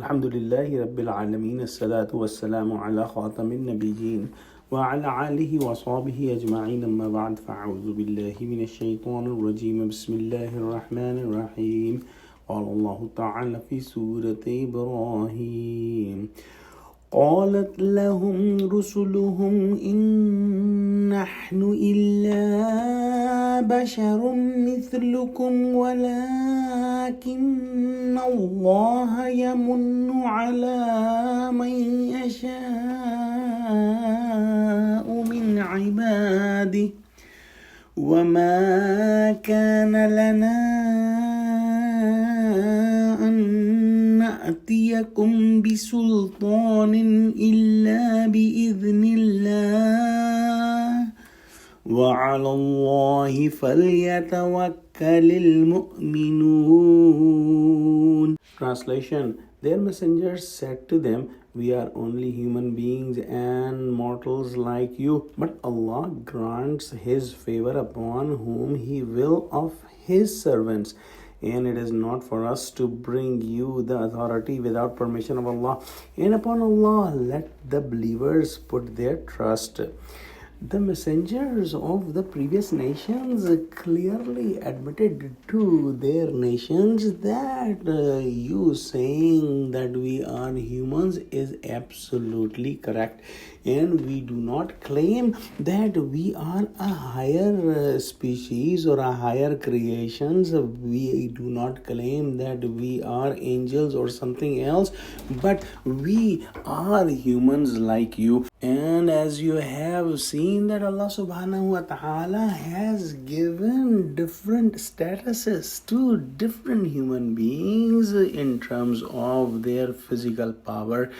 الحمد لله رب العالمين الصلاة والسلام على خاتم النبيين وعلى آله وصحبه أجمعين أما بعد فأعوذ بالله من الشيطان الرجيم بسم الله الرحمن الرحيم قال الله تعالى في سورة إبراهيم قالت لهم رسلهم إن نحن إلا بشر مثلكم ولكن الله يمن على من يشاء من عباده وما كان لنا أن نأتيكم بسلطان إلا بإذن الله وعلى الله فليتوكل المؤمنون. Translation: Their messengers said to them, "We are only human beings and mortals like you, but Allah grants His favor upon whom He will of His servants. And it is not for us to bring you the authority without permission of Allah. And upon Allah let the believers put their trust." The messengers of the previous nations clearly admitted to their nations that you saying that we are humans is absolutely correct, and we do not claim that we are a higher species or a higher creations. We do not claim that we are angels or something else, but we are humans like you. And as you have seen that Allah subhanahu wa ta'ala has given different statuses to different human beings in terms of their physical power,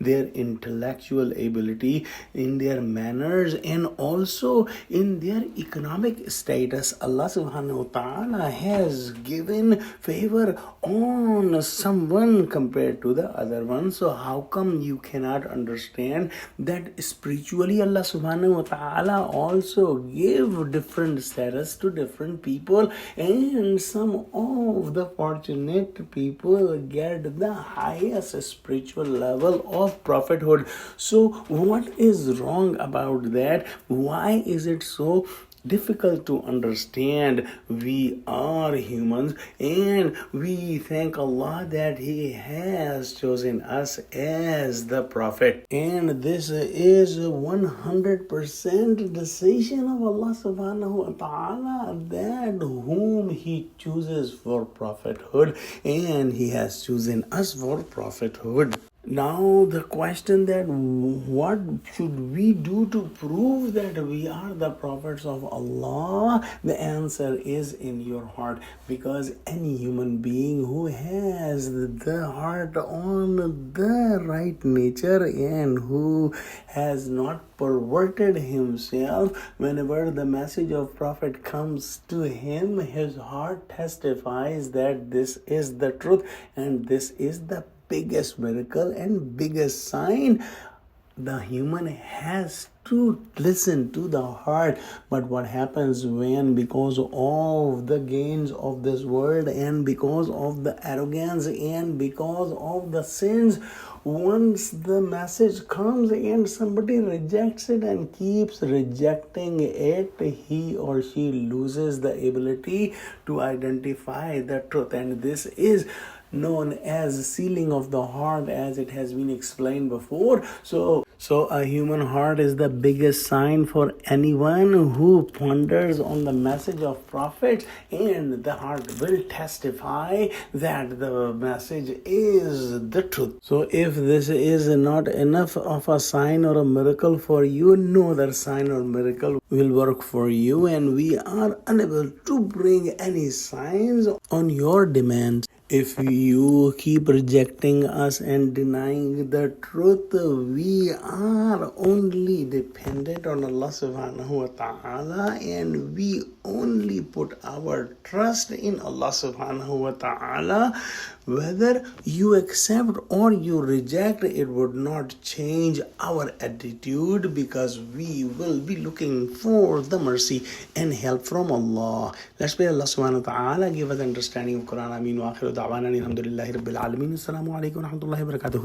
their intellectual ability, in their manners, and also in their economic status. Allah subhanahu wa ta'ala has given favor on someone compared to the other one. So how come you cannot understand that spiritually Allah subhanahu wa ta'ala also gave different status to different people, and some of the fortunate people get the highest spiritual level of prophethood. So what is wrong about that? Why is it so difficult to understand? We are humans, and we thank Allah that He has chosen us as the prophet, and this is 100% decision of Allah subhanahu wa ta'ala that whom He chooses for prophethood, and He has chosen us for prophethood. Now the question that what should we do to prove that we are the prophets of Allah? The answer is in your heart, because any human being who has the heart on the right nature and who has not perverted himself, whenever the message of prophet comes to him, his heart testifies that this is the truth and this is the biggest miracle and biggest sign. The human has to listen to the heart. But what happens when, because of the gains of this world and because of the arrogance and because of the sins, once the message comes and somebody rejects it and keeps rejecting it, he or she loses the ability to identify the truth. And this is known as sealing of the heart, as it has been explained before. So a human heart is the biggest sign for anyone who ponders on the message of prophets, and the heart will testify that the message is the truth. So if this is not enough of a sign or a miracle for you, no other sign or miracle will work for you, and we are unable to bring any signs on your demands. If you keep rejecting us and denying the truth, we are only dependent on Allah subhanahu wa ta'ala, and we only put our trust in Allah subhanahu wa ta'ala. Whether you accept or you reject, it would not change our attitude, because we will be looking for the mercy and help from Allah. Let's pray Allah subhanahu wa ta'ala give us understanding of Quran. Ameen wa akhiru da'wana alhamdulillahi rabbil alameen. Assalamu alaikum wa rahmatullahi wa barakatuh.